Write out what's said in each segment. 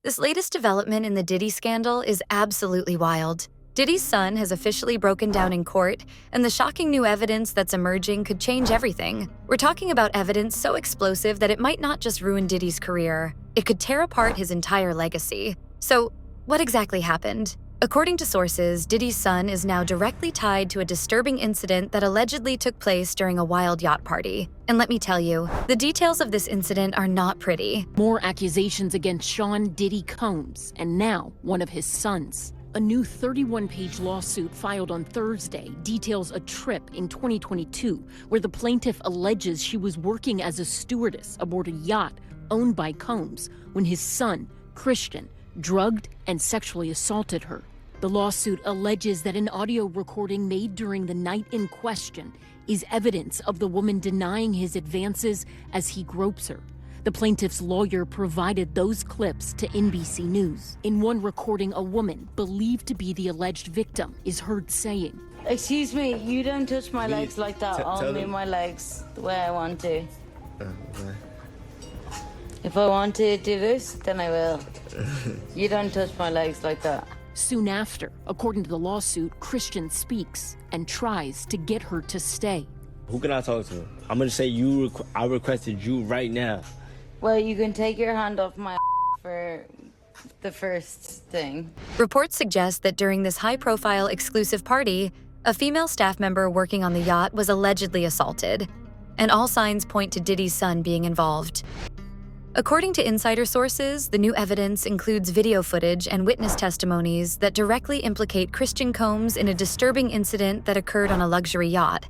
This latest development in the Diddy scandal is absolutely wild. Diddy's son has officially broken down in court, and the shocking new evidence that's emerging could change everything. We're talking about evidence so explosive that it might not just ruin Diddy's career, it could tear apart his entire legacy. So, what exactly happened? According to sources, Diddy's son is now directly tied to a disturbing incident that allegedly took place during a wild yacht party. And let me tell you, the details of this incident are not pretty. More accusations against Sean Diddy Combs, and now one of his sons. A new 31-page lawsuit filed on Thursday details a trip in 2022 where the plaintiff alleges she was working as a stewardess aboard a yacht owned by Combs when his son, Christian, drugged and sexually assaulted her. The lawsuit alleges that an audio recording made during the night in question is evidence of the woman denying his advances as he gropes her. The plaintiff's lawyer provided those clips to NBC News. In one recording, a woman, believed to be the alleged victim, is heard saying, "Excuse me, you don't touch my legs like that. I'll move my legs the way I want to. Okay. If I want to do this, then I will. You don't touch my legs like that." Soon after, according to the lawsuit, Christian speaks and tries to get her to stay. Who can I talk to? I'm gonna say I requested you right now. Well, you can take your hand off my for the first thing. Reports suggest that during this high-profile exclusive party, a female staff member working on the yacht was allegedly assaulted, and all signs point to Diddy's son being involved. According to insider sources, the new evidence includes video footage and witness testimonies that directly implicate Christian Combs in a disturbing incident that occurred on a luxury yacht.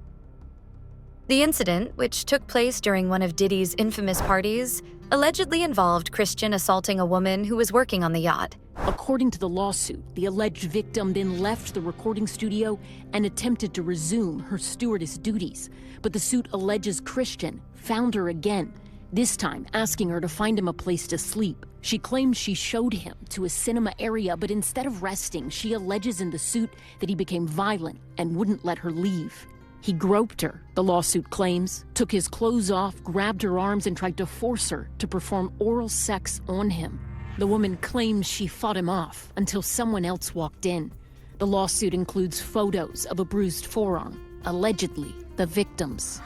The incident, which took place during one of Diddy's infamous parties, allegedly involved Christian assaulting a woman who was working on the yacht. According to the lawsuit, the alleged victim then left the recording studio and attempted to resume her stewardess duties. But the suit alleges Christian found her again, this time asking her to find him a place to sleep. She claims she showed him to a cinema area, but instead of resting, she alleges in the suit that he became violent and wouldn't let her leave. He groped her, the lawsuit claims, took his clothes off, grabbed her arms, and tried to force her to perform oral sex on him. The woman claims she fought him off until someone else walked in. The lawsuit includes photos of a bruised forearm, allegedly the victim's.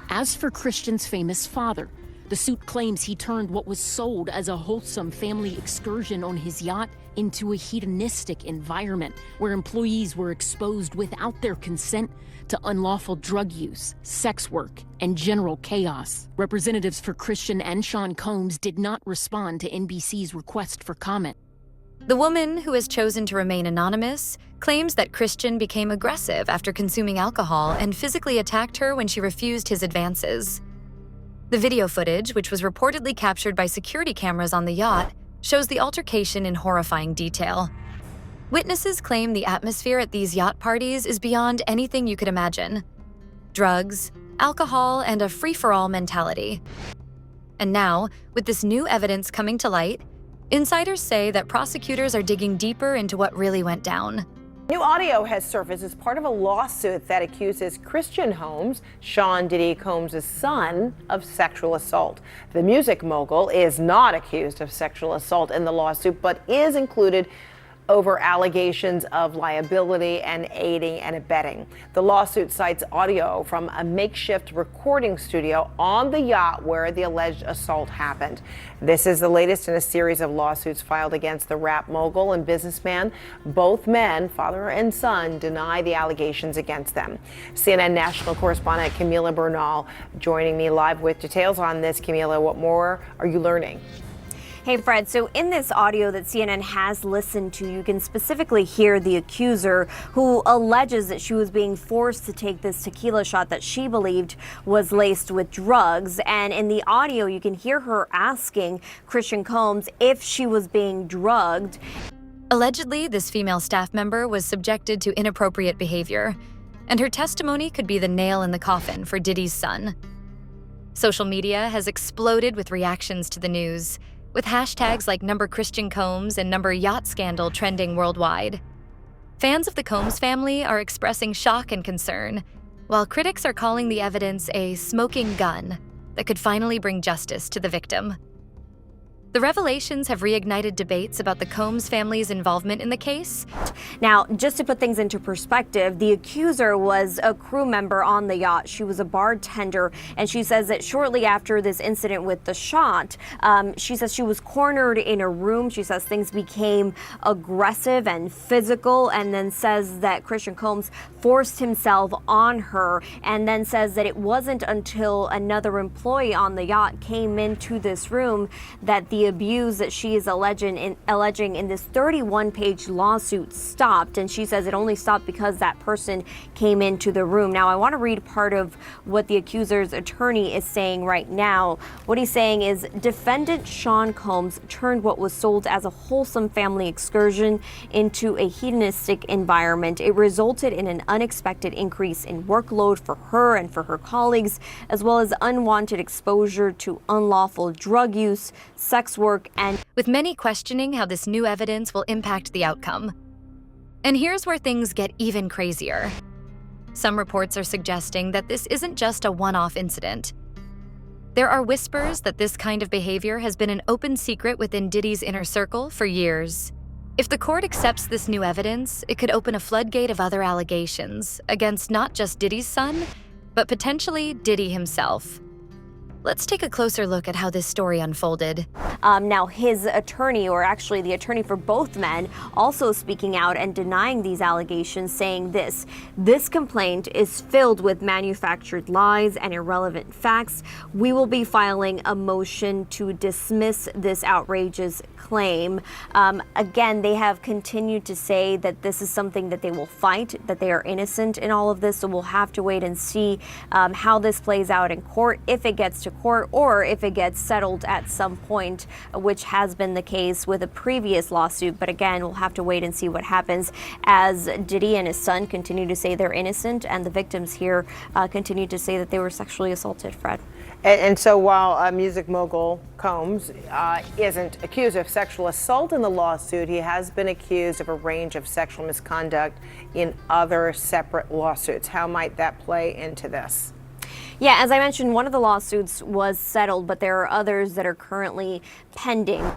As for Christian's famous father, the suit claims he turned what was sold as a wholesome family excursion on his yacht into a hedonistic environment where employees were exposed without their consent to unlawful drug use, sex work, and general chaos. Representatives for Christian and Sean Combs did not respond to NBC's request for comment. The woman, who has chosen to remain anonymous, claims that Christian became aggressive after consuming alcohol and physically attacked her when she refused his advances. The video footage, which was reportedly captured by security cameras on the yacht, shows the altercation in horrifying detail. Witnesses claim the atmosphere at these yacht parties is beyond anything you could imagine. Drugs, alcohol, and a free-for-all mentality. And now, with this new evidence coming to light, insiders say that prosecutors are digging deeper into what really went down. New audio has surfaced as part of a lawsuit that accuses Christian Combs, Sean Diddy Combs' son, of sexual assault. The music mogul is not accused of sexual assault in the lawsuit, but is included over allegations of liability and aiding and abetting. The lawsuit cites audio from a makeshift recording studio on the yacht where the alleged assault happened. This is the latest in a series of lawsuits filed against the rap mogul and businessman. Both men, father and son, deny the allegations against them. CNN national correspondent Camila Bernal joining me live with details on this. Camila, what more are you learning? Hey, Fred, so in this audio that CNN has listened to, you can specifically hear the accuser who alleges that she was being forced to take this tequila shot that she believed was laced with drugs. And in the audio, you can hear her asking Christian Combs if she was being drugged. Allegedly, this female staff member was subjected to inappropriate behavior, and her testimony could be the nail in the coffin for Diddy's son. Social media has exploded with reactions to the news, with hashtags like #ChristianCombs and #YachtScandal trending worldwide. Fans of the Combs family are expressing shock and concern, while critics are calling the evidence a smoking gun that could finally bring justice to the victim. The revelations have reignited debates about the Combs family's involvement in the case. Now, just to put things into perspective, the accuser was a crew member on the yacht. She was a bartender, and she says that shortly after this incident with the shot, she says she was cornered in a room. She says things became aggressive and physical, and then says that Christian Combs forced himself on her, and then says that it wasn't until another employee on the yacht came into this room that the abuse that she is alleging in this 31-page lawsuit stopped. And she says it only stopped because that person came into the room. Now, I want to read part of what the accuser's attorney is saying right now. What he's saying is, defendant Sean Combs turned what was sold as a wholesome family excursion into a hedonistic environment. It resulted in an unexpected increase in workload for her and for her colleagues, as well as unwanted exposure to unlawful drug use, sex work, and with many questioning how this new evidence will impact the outcome. And here's where things get even crazier. Some reports are suggesting that this isn't just a one-off incident. There are whispers that this kind of behavior has been an open secret within Diddy's inner circle for years. If the court accepts this new evidence, it could open a floodgate of other allegations against not just Diddy's son, but potentially Diddy himself. Let's take a closer look at how this story unfolded. Now, his attorney, or actually the attorney for both men, also speaking out and denying these allegations, saying this complaint is filled with manufactured lies and irrelevant facts. We will be filing a motion to dismiss this outrageous claim. Again, they have continued to say that this is something that they will fight, that they are innocent in all of this. So we'll have to wait and see how this plays out in court, if it gets to court or if it gets settled at some point, which has been the case with a previous lawsuit. But again, we'll have to wait and see what happens as Diddy and his son continue to say they're innocent, and the victims here continue to say that they were sexually assaulted, Fred. And so while music mogul Combs isn't accused of sexual assault in the lawsuit, he has been accused of a range of sexual misconduct in other separate lawsuits. How might that play into this? Yeah, as I mentioned, one of the lawsuits was settled, but there are others that are currently pending.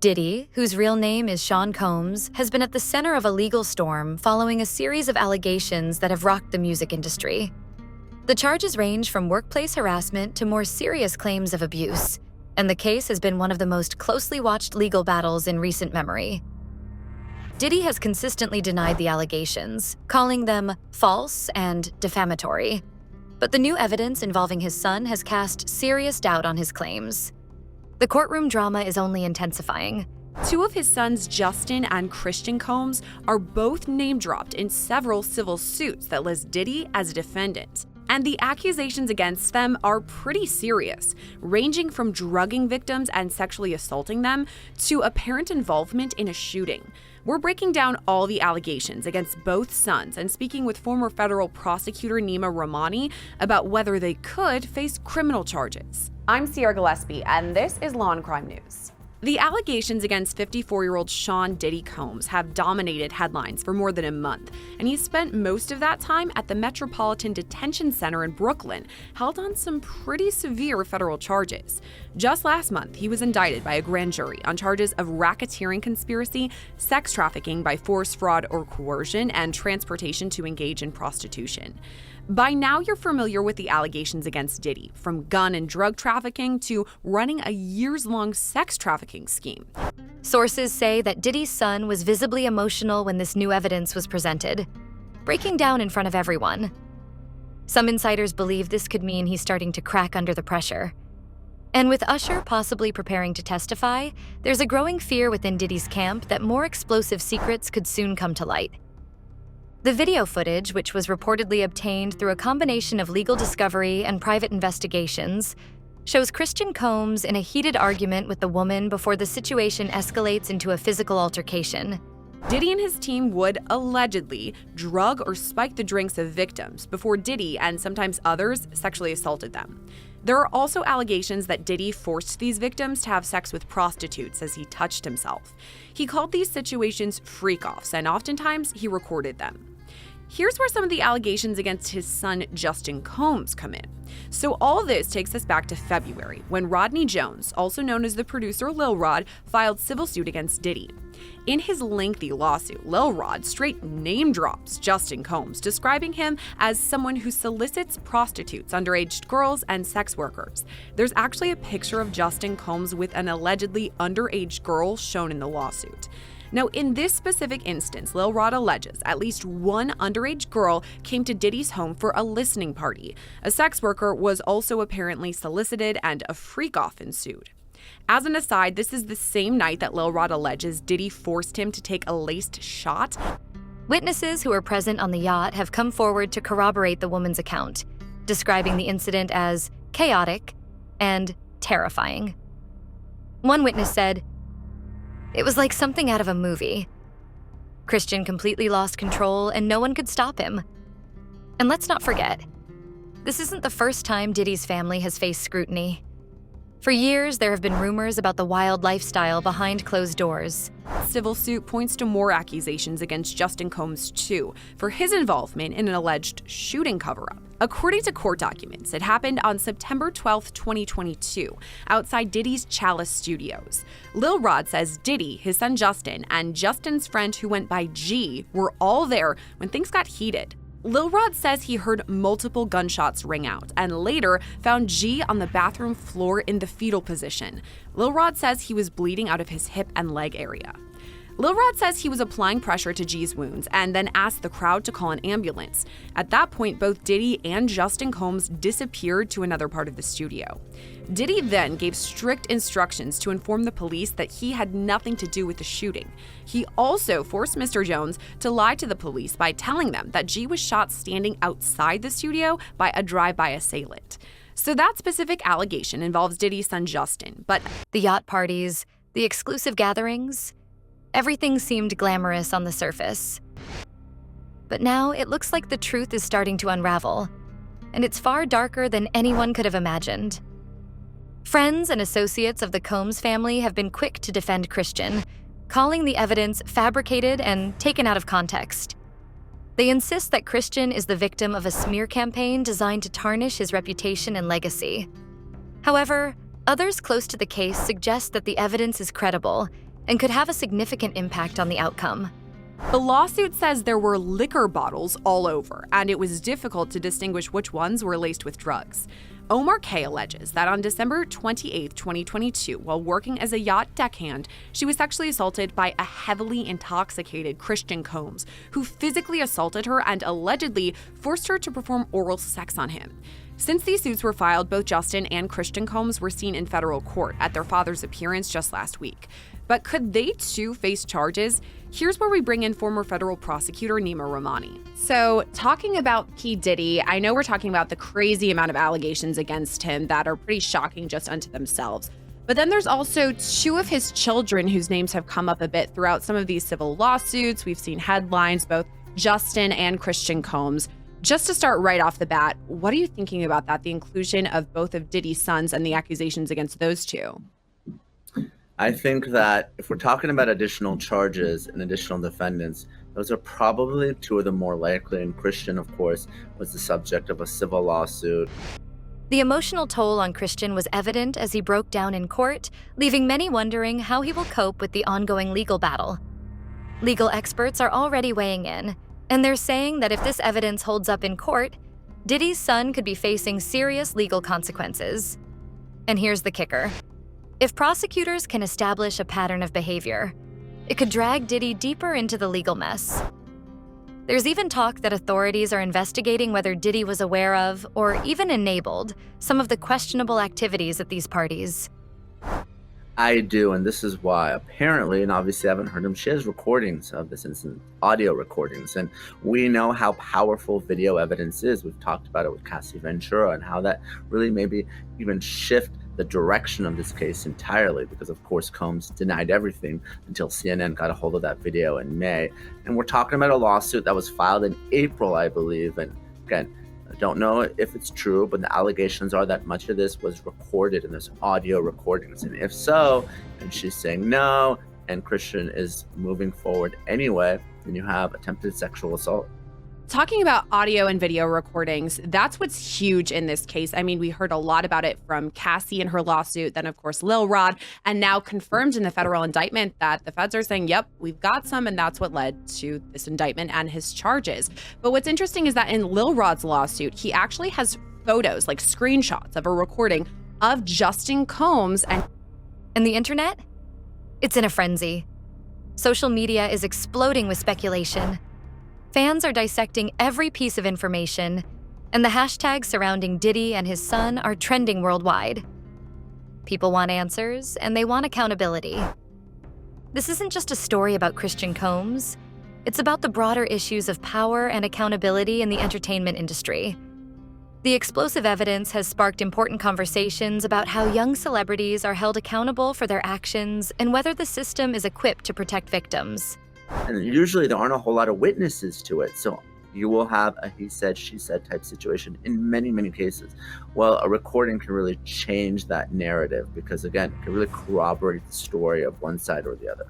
Diddy, whose real name is Sean Combs, has been at the center of a legal storm following a series of allegations that have rocked the music industry. The charges range from workplace harassment to more serious claims of abuse, and the case has been one of the most closely watched legal battles in recent memory. Diddy has consistently denied the allegations, calling them false and defamatory. But the new evidence involving his son has cast serious doubt on his claims. The courtroom drama is only intensifying. Two of his sons, Justin and Christian Combs, are both name-dropped in several civil suits that list Diddy as a defendant. And the accusations against them are pretty serious, ranging from drugging victims and sexually assaulting them to apparent involvement in a shooting. We're breaking down all the allegations against both sons and speaking with former federal prosecutor Nima Rahmani about whether they could face criminal charges. I'm Sierra Gillespie, and this is Law and Crime News. The allegations against 54-year-old Sean Diddy Combs have dominated headlines for more than a month, and he's spent most of that time at the Metropolitan Detention Center in Brooklyn, held on some pretty severe federal charges. Just last month, he was indicted by a grand jury on charges of racketeering conspiracy, sex trafficking by force, fraud, or coercion, and transportation to engage in prostitution. By now, you're familiar with the allegations against Diddy, from gun and drug trafficking to running a years-long sex trafficking scheme. Sources say that Diddy's son was visibly emotional when this new evidence was presented, breaking down in front of everyone. Some insiders believe this could mean he's starting to crack under the pressure. And with Usher possibly preparing to testify, there's a growing fear within Diddy's camp that more explosive secrets could soon come to light. The video footage, which was reportedly obtained through a combination of legal discovery and private investigations, shows Christian Combs in a heated argument with the woman before the situation escalates into a physical altercation. Diddy and his team would allegedly drug or spike the drinks of victims before Diddy and sometimes others sexually assaulted them. There are also allegations that Diddy forced these victims to have sex with prostitutes as he touched himself. He called these situations freak-offs, and oftentimes he recorded them. Here's where some of the allegations against his son Justin Combs come in. So all this takes us back to February, when Rodney Jones, also known as the producer Lil Rod, filed civil suit against Diddy. In his lengthy lawsuit, Lil Rod straight name drops Justin Combs, describing him as someone who solicits prostitutes, underage girls, and sex workers. There's actually a picture of Justin Combs with an allegedly underage girl shown in the lawsuit. Now, in this specific instance, Lil Rod alleges at least one underage girl came to Diddy's home for a listening party. A sex worker was also apparently solicited, and a freak-off ensued. As an aside, this is the same night that Lil Rod alleges Diddy forced him to take a laced shot. Witnesses who were present on the yacht have come forward to corroborate the woman's account, describing the incident as chaotic and terrifying. One witness said, "It was like something out of a movie. Christian completely lost control and no one could stop him." And let's not forget, this isn't the first time Diddy's family has faced scrutiny. For years, there have been rumors about the wild lifestyle behind closed doors. Civil suit points to more accusations against Justin Combs, too, for his involvement in an alleged shooting cover-up. According to court documents, it happened on September 12, 2022, outside Diddy's Chalice Studios. Lil Rod says Diddy, his son Justin, and Justin's friend who went by G were all there when things got heated. Lil Rod says he heard multiple gunshots ring out and later found G on the bathroom floor in the fetal position. Lil Rod says he was bleeding out of his hip and leg area. Lil Rod says he was applying pressure to G's wounds and then asked the crowd to call an ambulance. At that point, both Diddy and Justin Combs disappeared to another part of the studio. Diddy then gave strict instructions to inform the police that he had nothing to do with the shooting. He also forced Mr. Jones to lie to the police by telling them that G was shot standing outside the studio by a drive-by assailant. So that specific allegation involves Diddy's son Justin, but The yacht parties, the exclusive gatherings, everything seemed glamorous on the surface. But now it looks like the truth is starting to unravel, and it's far darker than anyone could have imagined. Friends and associates of the Combs family have been quick to defend Christian, calling the evidence fabricated and taken out of context. They insist that Christian is the victim of a smear campaign designed to tarnish his reputation and legacy. However, others close to the case suggest that the evidence is credible and could have a significant impact on the outcome. the lawsuit says there were liquor bottles all over, and it was difficult to distinguish which ones were laced with drugs. Omar K. alleges that on December 28, 2022, while working as a yacht deckhand, she was sexually assaulted by a heavily intoxicated Christian Combs, who physically assaulted her and allegedly forced her to perform oral sex on him. Since these suits were filed, both Justin and Christian Combs were seen in federal court at their father's appearance just last week. But could they too face charges? Here's where we bring in former federal prosecutor Nima Rahmani. So, talking about P. Diddy, I know we're talking about the crazy amount of allegations against him that are pretty shocking just unto themselves. But then there's also two of his children whose names have come up a bit throughout some of these civil lawsuits. We've seen headlines, both Justin and Christian Combs. Just to start right off the bat, what are you thinking about that, the inclusion of both of Diddy's sons and the accusations against those two? I think that if we're talking about additional charges and additional defendants, those are probably two of the more likely. And Christian, of course, was the subject of a civil lawsuit. The emotional toll on Christian was evident as he broke down in court, leaving many wondering how he will cope with the ongoing legal battle. Legal experts are already weighing in, and they're saying that if this evidence holds up in court, Diddy's son could be facing serious legal consequences. And here's the kicker. If prosecutors can establish a pattern of behavior, it could drag Diddy deeper into the legal mess. There's even talk that authorities are investigating whether Diddy was aware of, or even enabled, some of the questionable activities at these parties. I do, and this is why. Apparently, and obviously I haven't heard him, she has recordings of this incident, audio recordings, and we know how powerful video evidence is. We've talked about it with Cassie Ventura and how that really maybe even shift the direction of this case entirely, because of course Combs denied everything until CNN got a hold of that video in May. And we're talking about a lawsuit that was filed in April, I believe. And again, I don't know if it's true, but the allegations are that much of this was recorded in this audio recordings. And if so, and she's saying no, and Christian is moving forward anyway, then you have attempted sexual assault. talking about audio and video recordings, that's what's huge in this case. I mean, we heard a lot about it from Cassie in her lawsuit, then of course Lil Rod, and now confirmed in the federal indictment that the feds are saying, yep, we've got some, and that's what led to this indictment and his charges. But what's interesting is that in Lil Rod's lawsuit, he actually has photos, like screenshots of a recording of Justin Combs. And the internet? It's in a frenzy. Social media is exploding with speculation. Fans are dissecting every piece of information, and the hashtags surrounding Diddy and his son are trending worldwide. People want answers, and they want accountability. This isn't just a story about Christian Combs. It's about the broader issues of power and accountability in the entertainment industry. The explosive evidence has sparked important conversations about how young celebrities are held accountable for their actions and whether the system is equipped to protect victims. And usually there aren't a whole lot of witnesses to it. So you will have a he said, she said type situation in many, many cases. Well, a recording can really change that narrative because, again, it can really corroborate the story of one side or the other.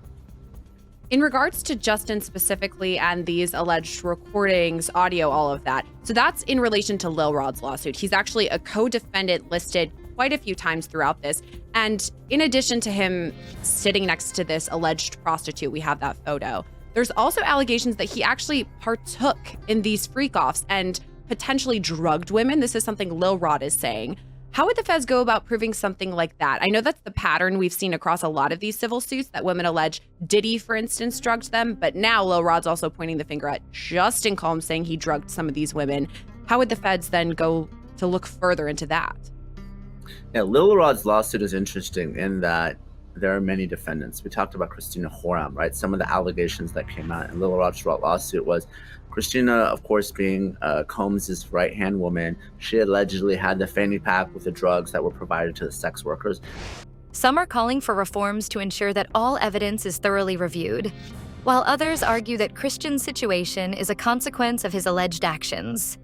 In regards to Justin specifically and these alleged recordings, audio, all of that, so that's in relation to Lil Rod's lawsuit. He's actually a co-defendant listed quite a few times throughout this. And in addition to him sitting next to this alleged prostitute, we have that photo. There's also allegations that he actually partook in these freak-offs and potentially drugged women. This is something Lil Rod is saying. How would the feds go about proving something like that? I know that's the pattern we've seen across a lot of these civil suits, that women allege Diddy, for instance, drugged them. But now Lil Rod's also pointing the finger at Justin Combs, saying he drugged some of these women. How would the feds then go to look further into that? Yeah, Lil Rod's lawsuit is interesting in that there are many defendants. We talked about Christina Horam, right? Some of the allegations that came out in Lil Rod's lawsuit was Christina, of course, being Combs' right-hand woman. She allegedly had the fanny pack with the drugs that were provided to the sex workers. Some are calling for reforms to ensure that all evidence is thoroughly reviewed, while others argue that Christian's situation is a consequence of his alleged actions.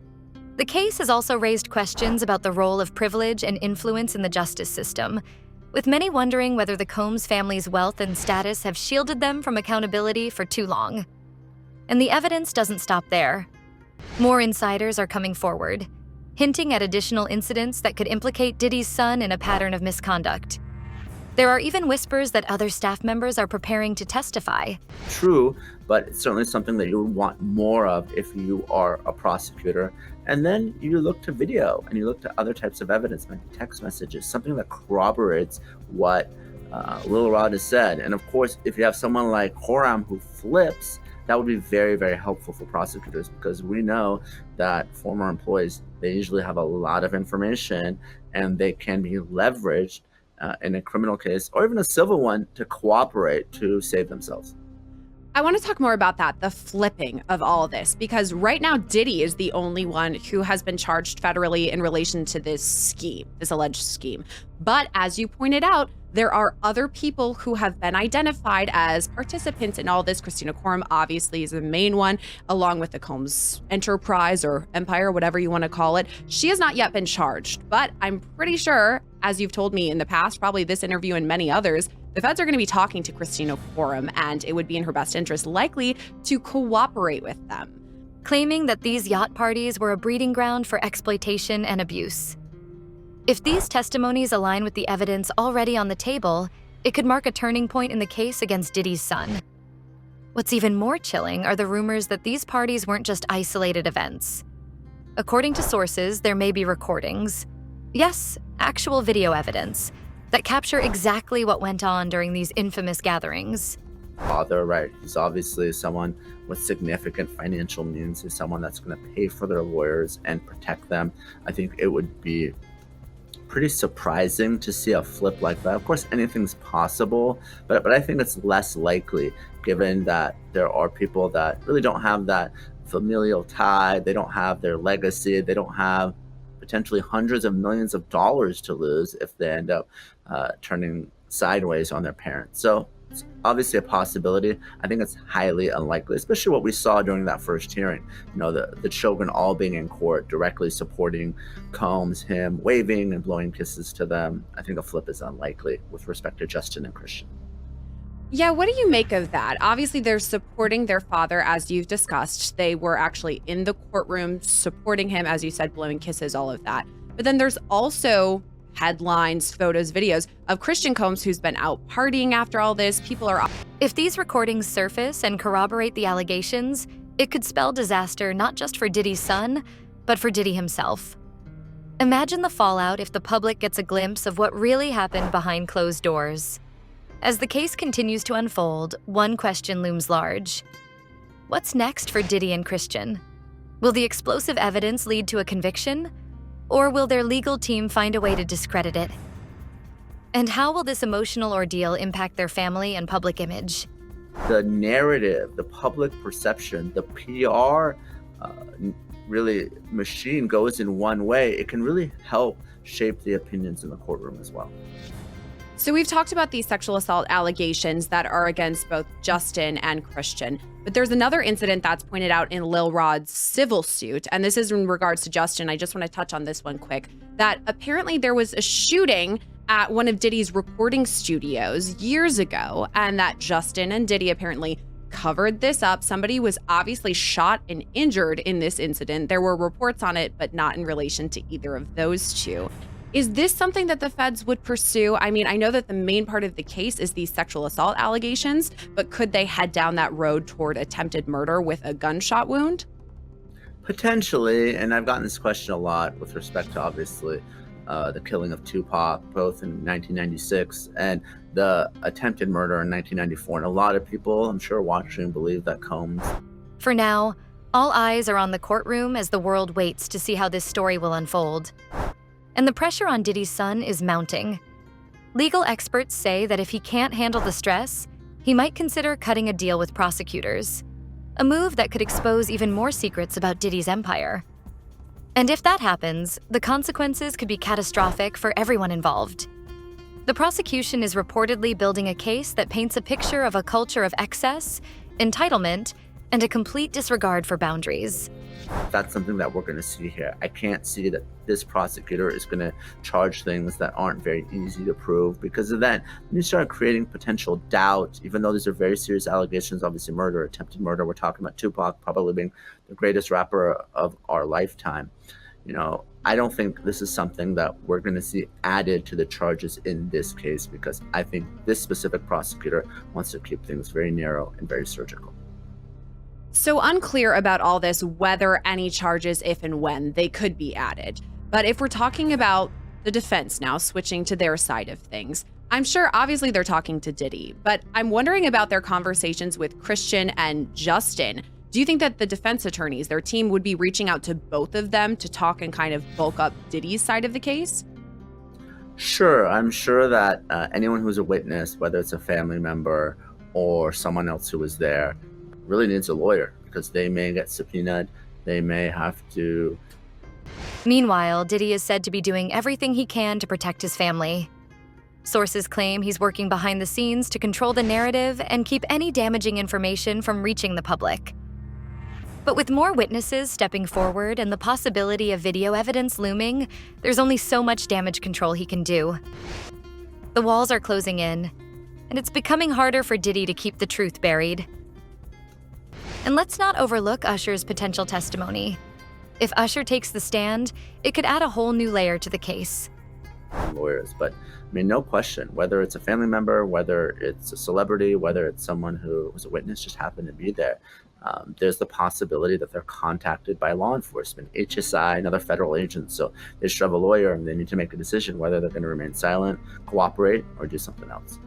The case has also raised questions about the role of privilege and influence in the justice system, with many wondering whether the Combs family's wealth and status have shielded them from accountability for too long. And the evidence doesn't stop there. More insiders are coming forward, hinting at additional incidents that could implicate Diddy's son in a pattern of misconduct. There are even whispers that other staff members are preparing to testify. True, but it's certainly something that you would want more of if you are a prosecutor. And then you look to video and you look to other types of evidence, like text messages, something that corroborates what Lil Rod has said. And of course, if you have someone like Horam who flips, that would be very, very helpful for prosecutors, because we know that former employees, they usually have a lot of information and they can be leveraged in a criminal case or even a civil one to cooperate to save themselves. I want to talk more about that, the flipping of all this, because right now Diddy is the only one who has been charged federally in relation to this scheme, this alleged scheme. But as you pointed out, there are other people who have been identified as participants in all this. Christina Horam obviously is the main one, along with the Combs enterprise or empire, whatever you want to call it. She has not yet been charged, but I'm pretty sure, as you've told me in the past, probably this interview and many others, the feds are going to be talking to Christina Horam, and it would be in her best interest likely to cooperate with them, claiming that these yacht parties were a breeding ground for exploitation and abuse. If these testimonies align with the evidence already on the table, it could mark a turning point in the case against Diddy's son. What's even more chilling are the rumors that these parties weren't just isolated events. According to sources, there may be recordings, yes, actual video evidence, that capture exactly what went on during these infamous gatherings. Father, right? He's obviously someone with significant financial means. He's someone that's going to pay for their lawyers and protect them. I think it would be pretty surprising to see a flip like that. Of course, anything's possible, but I think it's less likely, given that there are people that really don't have that familial tie. They don't have their legacy. They don't have potentially hundreds of millions of dollars to lose if they end up turning sideways on their parents. So it's obviously a possibility. I think it's highly unlikely, especially what we saw during that first hearing. You know, the children all being in court, directly supporting Combs, him waving and blowing kisses to them. I think a flip is unlikely with respect to Justin and Christian. Yeah, what do you make of that? Obviously, they're supporting their father, as you've discussed. They were actually in the courtroom supporting him, as you said, blowing kisses, all of that. But then there's also headlines, photos, videos of Christian Combs, who's been out partying after all this. People are... If these recordings surface and corroborate the allegations, it could spell disaster not just for Diddy's son, but for Diddy himself. Imagine the fallout if the public gets a glimpse of what really happened behind closed doors. As the case continues to unfold, one question looms large. What's next for Diddy and Christian? Will the explosive evidence lead to a conviction? Or will their legal team find a way to discredit it? And how will this emotional ordeal impact their family and public image? The narrative, the public perception, the PR really machine goes in one way. It can really help shape the opinions in the courtroom as well. So we've talked about these sexual assault allegations that are against both Justin and Christian, but there's another incident that's pointed out in Lil Rod's civil suit, and this is in regards to Justin. I just want to touch on this one quick, that apparently there was a shooting at one of Diddy's recording studios years ago, and that Justin and Diddy apparently covered this up. Somebody was obviously shot and injured in this incident. There were reports on it, but not in relation to either of those two. Is this something that the feds would pursue? I mean, I know that the main part of the case is these sexual assault allegations, but could they head down that road toward attempted murder with a gunshot wound? Potentially, and I've gotten this question a lot with respect to, obviously, the killing of Tupac, both in 1996 and the attempted murder in 1994. And a lot of people, I'm sure, watching believe that Combs. For now, all eyes are on the courtroom as the world waits to see how this story will unfold. And the pressure on Diddy's son is mounting. Legal experts say that if he can't handle the stress, he might consider cutting a deal with prosecutors, a move that could expose even more secrets about Diddy's empire. And if that happens, the consequences could be catastrophic for everyone involved. The prosecution is reportedly building a case that paints a picture of a culture of excess, entitlement, and a complete disregard for boundaries. That's something that we're going to see here. I can't see that this prosecutor is going to charge things that aren't very easy to prove, because of that, when you start creating potential doubt, even though these are very serious allegations, obviously murder, attempted murder, we're talking about Tupac probably being the greatest rapper of our lifetime. You know, I don't think this is something that we're going to see added to the charges in this case, because I think this specific prosecutor wants to keep things very narrow and very surgical. So unclear about all this, whether any charges, if and when, they could be added. But if we're talking about the defense now, switching to their side of things, I'm sure obviously they're talking to Diddy, but I'm wondering about their conversations with Christian and Justin. Do you think that the defense attorneys, their team, would be reaching out to both of them to talk and kind of bulk up Diddy's side of the case? Sure. I'm sure that anyone who's a witness, whether it's a family member or someone else who was there, really needs a lawyer, because they may get subpoenaed, they may have to. Meanwhile, Diddy is said to be doing everything he can to protect his family. Sources claim he's working behind the scenes to control the narrative and keep any damaging information from reaching the public. But with more witnesses stepping forward and the possibility of video evidence looming, there's only so much damage control he can do. The walls are closing in, and it's becoming harder for Diddy to keep the truth buried. And let's not overlook Usher's potential testimony. If Usher takes the stand, it could add a whole new layer to the case. Lawyers, but I mean, no question, whether it's a family member, whether it's a celebrity, whether it's someone who was a witness, just happened to be there, there's the possibility that they're contacted by law enforcement, HSI, and other federal agents. So they should have a lawyer, and they need to make a decision whether they're going to remain silent, cooperate, or do something else.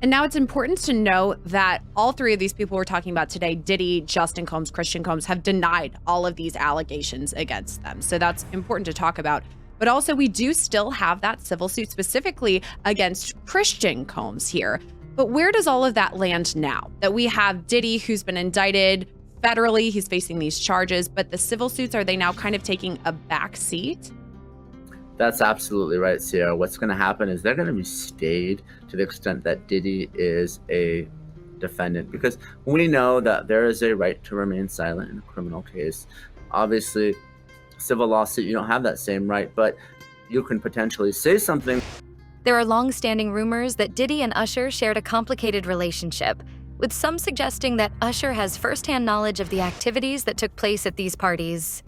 And now it's important to know that all three of these people we're talking about today, Diddy, Justin Combs, Christian Combs, have denied all of these allegations against them. So that's important to talk about. But also, we do still have that civil suit specifically against Christian Combs here. But where does all of that land now? That we have Diddy, who's been indicted federally, he's facing these charges, but the civil suits, are they now kind of taking a back seat? That's absolutely right, Sierra. What's going to happen is they're going to be stayed to the extent that Diddy is a defendant, because we know that there is a right to remain silent in a criminal case. Obviously, civil lawsuit, you don't have that same right, but you can potentially say something There are long-standing rumors that Diddy and Usher shared a complicated relationship, with some suggesting that Usher has first-hand knowledge of the activities that took place at these parties.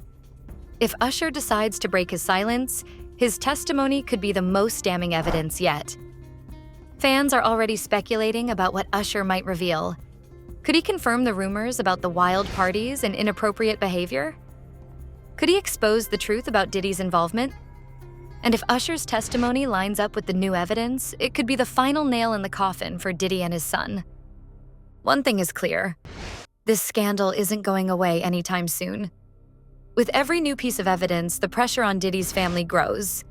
If Usher decides to break his silence, his testimony could be the most damning evidence yet. Fans are already speculating about what Usher might reveal. Could he confirm the rumors about the wild parties and inappropriate behavior? Could he expose the truth about Diddy's involvement? And if Usher's testimony lines up with the new evidence, it could be the final nail in the coffin for Diddy and his son. One thing is clear: this scandal isn't going away anytime soon. With every new piece of evidence, the pressure on Diddy's family grows.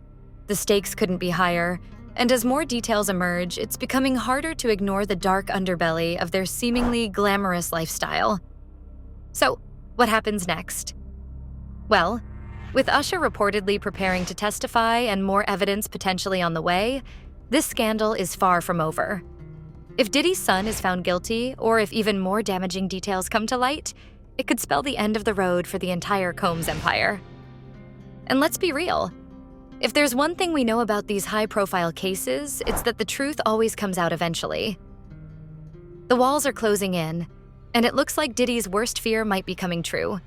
The stakes couldn't be higher, and as more details emerge, it's becoming harder to ignore the dark underbelly of their seemingly glamorous lifestyle. So, what happens next? Well, with Usher reportedly preparing to testify and more evidence potentially on the way, this scandal is far from over. If Diddy's son is found guilty, or if even more damaging details come to light, it could spell the end of the road for the entire Combs empire. And let's be real. If there's one thing we know about these high-profile cases, it's that the truth always comes out eventually. The walls are closing in, and it looks like Diddy's worst fear might be coming true.